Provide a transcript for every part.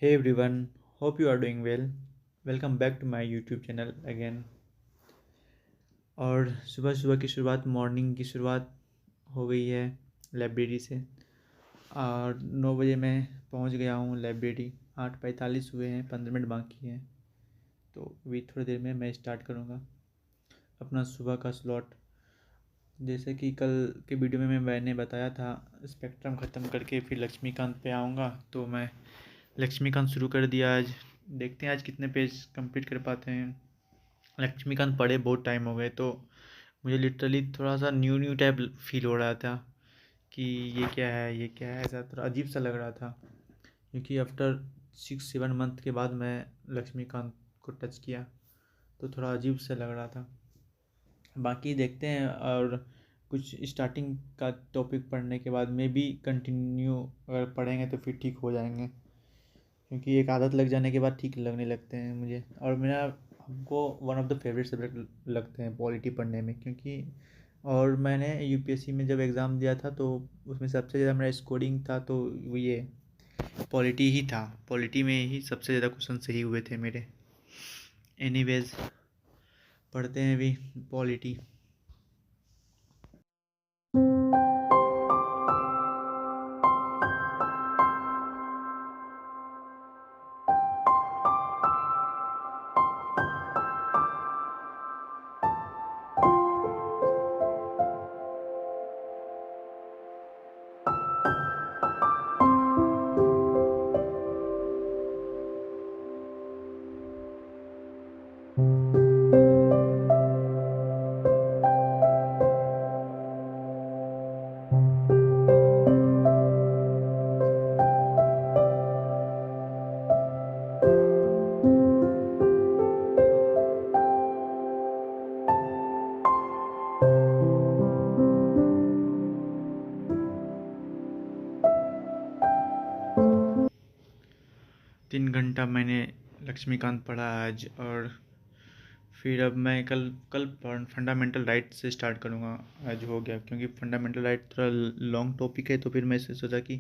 Hey everyone, hope you are doing well. Welcome back to my YouTube channel again. और सुबह सुबह की शुरुआत मॉर्निंग की शुरुआत हो गई है लाइब्रेरी से। और 9 बजे मैं पहुंच गया हूं लाइब्रेरी। 8:45 हुए हैं, 15 मिनट बाकी हैं। तो अभी थोड़ी देर में मैं स्टार्ट करूंगा अपना सुबह का स्लॉट। जैसे कि कल के वीडियो में मैंने बताया था, स्पेक्ट्रम ख़त्म करके फिर लक्ष्मीकांत पे आऊँगा। तो मैं लक्ष्मीकांत शुरू कर दिया आज। देखते हैं आज कितने पेज कंप्लीट कर पाते हैं। लक्ष्मीकांत पढ़े बहुत टाइम हो गए, तो मुझे लिटरली थोड़ा सा न्यू न्यू टाइप फील हो रहा था कि ये क्या है, ऐसा थोड़ा अजीब सा लग रहा था। क्योंकि आफ्टर 6-7 मंथ के बाद मैं लक्ष्मीकांत को टच किया, तो थोड़ा अजीब सा लग रहा था। बाकी देखते हैं, और कुछ स्टार्टिंग का टॉपिक पढ़ने के बाद में भी कंटिन्यू अगर पढ़ेंगे तो फिर ठीक हो जाएंगे। क्योंकि एक आदत लग जाने के बाद ठीक लगने लगते हैं मुझे। और मेरा हमको one of the favourite subject लगते हैं पॉलिटी पढ़ने में। क्योंकि और मैंने यूपीएससी में जब एग्ज़ाम दिया था, तो उसमें सबसे ज़्यादा मेरा स्कोरिंग था तो वो ये पॉलिटी ही था। पॉलिटी में ही सबसे ज़्यादा क्वेश्चन सही हुए थे मेरे। एनीवेज, पढ़ते हैं अभी पॉलिटी। 3 घंटा मैंने लक्ष्मीकांत पढ़ा आज। और फिर अब मैं कल कल फंडामेंटल राइट से स्टार्ट करूँगा। आज हो गया, क्योंकि फंडामेंटल राइट थोड़ा लॉन्ग टॉपिक है, तो फिर मैं सोचा कि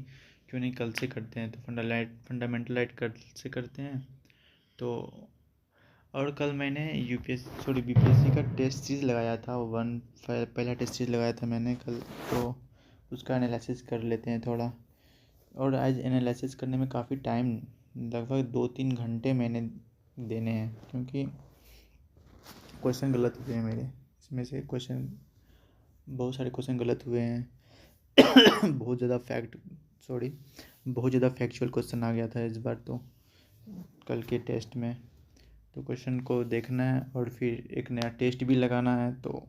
क्यों नहीं कल से करते हैं। तो फंडामेंटल राइट कल से करते हैं। तो और कल मैंने यूपीएससी सॉरी बीपीएससी का टेस्ट सीरीज लगाया था। पहला टेस्ट सीरीज लगाया था मैंने कल। तो उसका एनालिसिस कर लेते हैं थोड़ा। और आज एनालिसिस करने में काफ़ी टाइम, लगभग 2-3 घंटे मैंने देने हैं। क्योंकि क्वेश्चन गलत हुए हैं मेरे। इसमें से बहुत सारे क्वेश्चन गलत हुए हैं। बहुत ज़्यादा बहुत ज़्यादा फैक्चुअल क्वेश्चन आ गया था इस बार तो, कल के टेस्ट में। तो क्वेश्चन को देखना है और फिर एक नया टेस्ट भी लगाना है। तो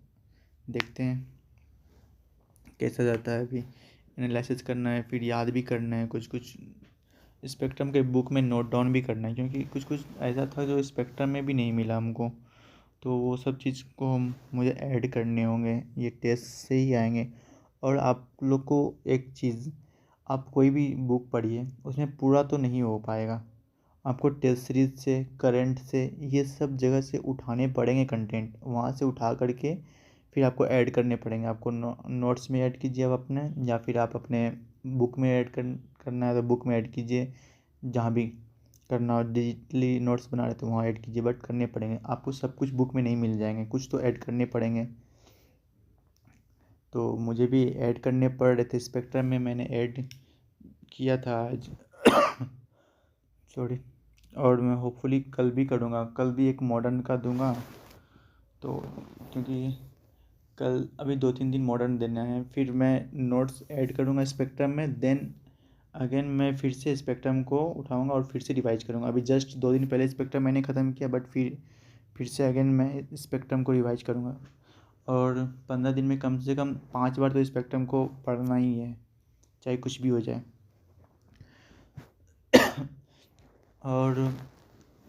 देखते हैं कैसा जाता है। अभी एनालिसिस करना है, फिर याद भी करना है कुछ कुछ। स्पेक्ट्रम के बुक में नोट डाउन भी करना है, क्योंकि कुछ कुछ ऐसा था जो स्पेक्ट्रम में भी नहीं मिला हमको। तो वो सब चीज़ को मुझे ऐड करने होंगे, ये टेस्ट से ही आएंगे। और आप लोग को एक चीज़, आप कोई भी बुक पढ़िए, उसमें पूरा तो नहीं हो पाएगा। आपको टेस्ट सीरीज से, करंट से, ये सब जगह से उठाने पड़ेंगे कंटेंट। वहाँ से उठा करके फिर आपको ऐड करने पड़ेंगे। आपको नोट्स में ऐड कीजिए आप अपने, या फिर आप अपने बुक में करना है तो बुक में ऐड कीजिए। जहाँ भी करना हो, डिजिटली नोट्स बना रहे तो वहाँ ऐड कीजिए। बट करने पड़ेंगे आपको, सब कुछ बुक में नहीं मिल जाएंगे, कुछ तो ऐड करने पड़ेंगे। तो मुझे भी ऐड करने पड़ रहे थे। स्पेक्ट्रम में मैंने ऐड किया था आज। सॉरी। और मैं होपफुली कल भी करूँगा, कल भी एक मॉडर्न का दूंगा। तो क्योंकि कल अभी 2-3 दिन मॉडर्न देना है, फिर मैं नोट्स ऐड करूँगा स्पेक्ट्रम में। देन अगेन मैं फिर से स्पेक्ट्रम को उठाऊँगा और फिर से रिवाइज करूँगा। अभी जस्ट 2 दिन पहले स्पेक्ट्रम मैंने ख़त्म किया, बट फिर से अगेन मैं स्पेक्ट्रम को रिवाइज करूँगा। और 15 दिन में कम से कम 5 बार तो स्पेक्ट्रम को पढ़ना ही है, चाहे कुछ भी हो जाए। और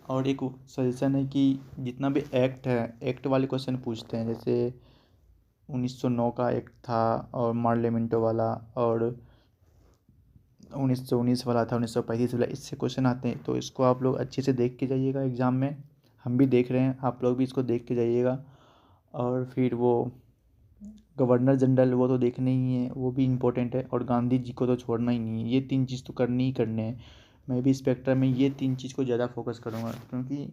और एक सजेशन है कि जितना भी एक्ट है, एक्ट वाले क्वेश्चन पूछते हैं। जैसे 1909 का एक्ट था, और मार्लियामेंटो वाला, और 1919 वाला था, 1935 वाला, इससे क्वेश्चन आते हैं। तो इसको आप लोग अच्छे से देख के जाइएगा एग्ज़ाम में। हम भी देख रहे हैं, आप लोग भी इसको देख के जाइएगा। और फिर वो गवर्नर जनरल, वो तो देखने ही है, वो भी इम्पोर्टेंट है। और गांधी जी को तो छोड़ना ही नहीं है, ये 3 चीज़ तो करनी ही करने हैं। मैं भी इस पेपर में ये 3 चीज़ को ज़्यादा फोकस करूँगा, क्योंकि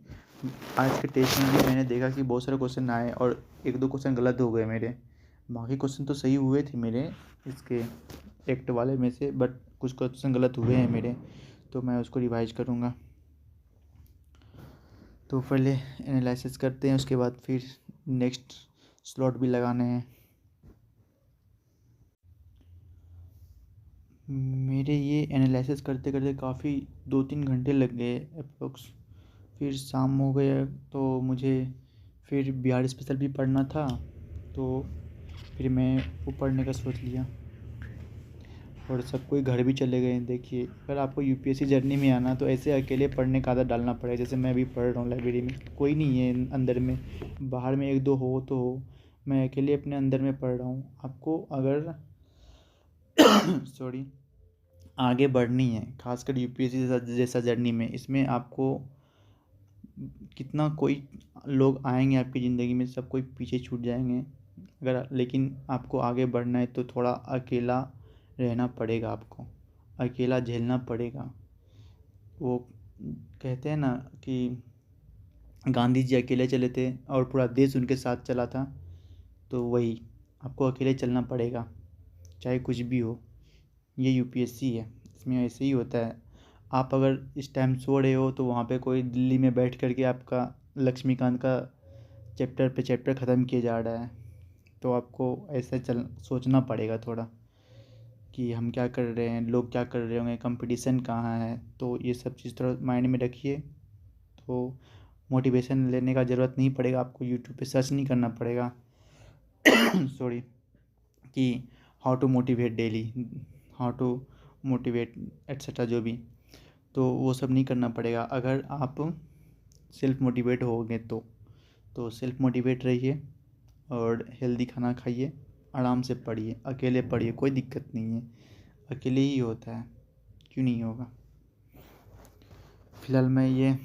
आज के टेस्ट में भी मैंने देखा कि बहुत सारे क्वेश्चन आए और 1-2 क्वेश्चन गलत हो गए मेरे। बाकी क्वेश्चन तो सही हुए थे मेरे इसके एक्ट वाले में से, बट कुछ क्वेश्चन गलत हुए हैं मेरे, तो मैं उसको रिवाइज करूँगा। तो पहले एनालिसिस करते हैं, उसके बाद फिर नेक्स्ट स्लॉट भी लगाने हैं। मेरे ये एनालिसिस करते करते काफ़ी 2-3 घंटे लग गए अप्रोक्स। फिर शाम हो गया तो मुझे फिर बिहार स्पेशल भी पढ़ना था, तो फिर मैं वो पढ़ने का सोच लिया और सब कोई घर भी चले गए। देखिए, अगर आपको यूपीएससी जर्नी में आना तो ऐसे अकेले पढ़ने का आदत डालना पड़ेगा। जैसे मैं अभी पढ़ रहा हूँ लाइब्रेरी में, कोई नहीं है अंदर में, बाहर में 1-2 हो तो हो, मैं अकेले अपने अंदर में पढ़ रहा हूँ। आपको अगर सॉरी आगे बढ़नी है, खासकर यूपीएससी जैसा जर्नी में, इसमें आपको कितना कोई लोग आएंगे आपकी ज़िंदगी में, सब कोई पीछे छूट जाएंगे, अगर लेकिन आपको आगे बढ़ना है तो थोड़ा अकेला रहना पड़ेगा, आपको अकेला झेलना पड़ेगा। वो कहते हैं ना कि गांधी जी अकेले चले थे और पूरा देश उनके साथ चला था, तो वही आपको अकेले चलना पड़ेगा, चाहे कुछ भी हो। ये यूपीएससी है, इसमें ऐसे ही होता है। आप अगर इस टाइम सो रहे हो तो वहाँ पे कोई दिल्ली में बैठ कर के आपका लक्ष्मीकांत का चैप्टर पे चैप्टर ख़त्म किया जा रहा है, तो आपको ऐसे चल सोचना पड़ेगा थोड़ा कि हम क्या कर रहे हैं, लोग क्या कर रहे होंगे, कंपटीशन कहाँ है। तो ये सब चीज़ थोड़ा माइंड में रखिए, तो मोटिवेशन लेने का ज़रूरत नहीं पड़ेगा, आपको यूट्यूब पे सर्च नहीं करना पड़ेगा सॉरी, कि how to motivate daily, how to motivate etcetera जो भी, तो वो सब नहीं करना पड़ेगा। अगर आप सेल्फ मोटिवेट होगे तो सेल्फ मोटिवेट रहिए और हेल्दी खाना खाइए, आराम से पढ़िए, अकेले पढ़िए, कोई दिक्कत नहीं है, अकेले ही होता है, क्यों नहीं होगा। फ़िलहाल मैं ये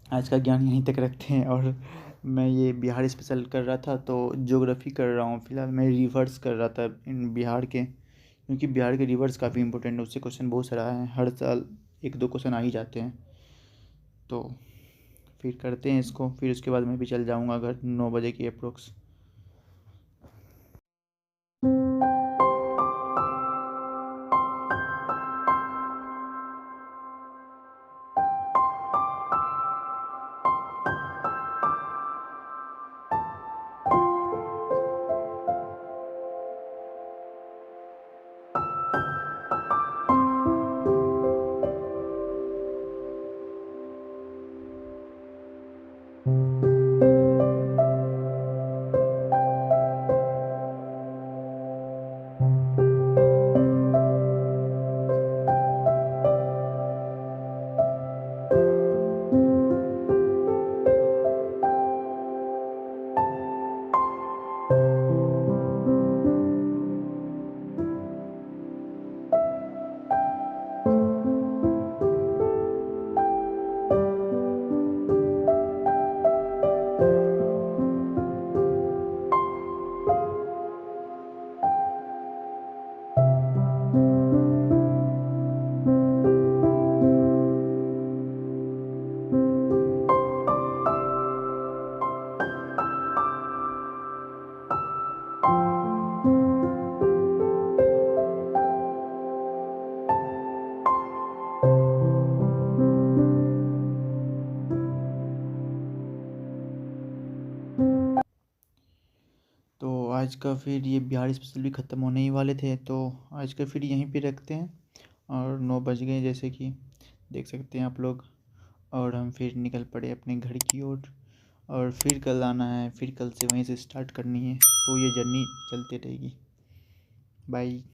आज का ज्ञान यहीं तक रखते हैं, और मैं ये बिहार स्पेशल कर रहा था तो ज्योग्राफी कर रहा हूँ। फ़िलहाल मैं रिवर्स कर रहा था इन बिहार के, क्योंकि बिहार के रिवर्स काफ़ी इंपॉर्टेंट है, उससे क्वेश्चन बहुत सारा है, हर साल 1-2 क्वेश्चन आ ही जाते हैं। तो फिर करते हैं इसको, फिर उसके बाद मैं भी चल जाऊँगा घर 9 बजे की अप्रोक्स। तो आज का फिर ये बिहार स्पेशल भी ख़त्म होने ही वाले थे, तो आज का फिर यहीं पे रखते हैं। और 9 बज गए जैसे कि देख सकते हैं आप लोग, और हम फिर निकल पड़े अपने घर की ओर, और फिर कल आना है, फिर कल से वहीं से स्टार्ट करनी है, तो ये जर्नी चलती रहेगी। बाय।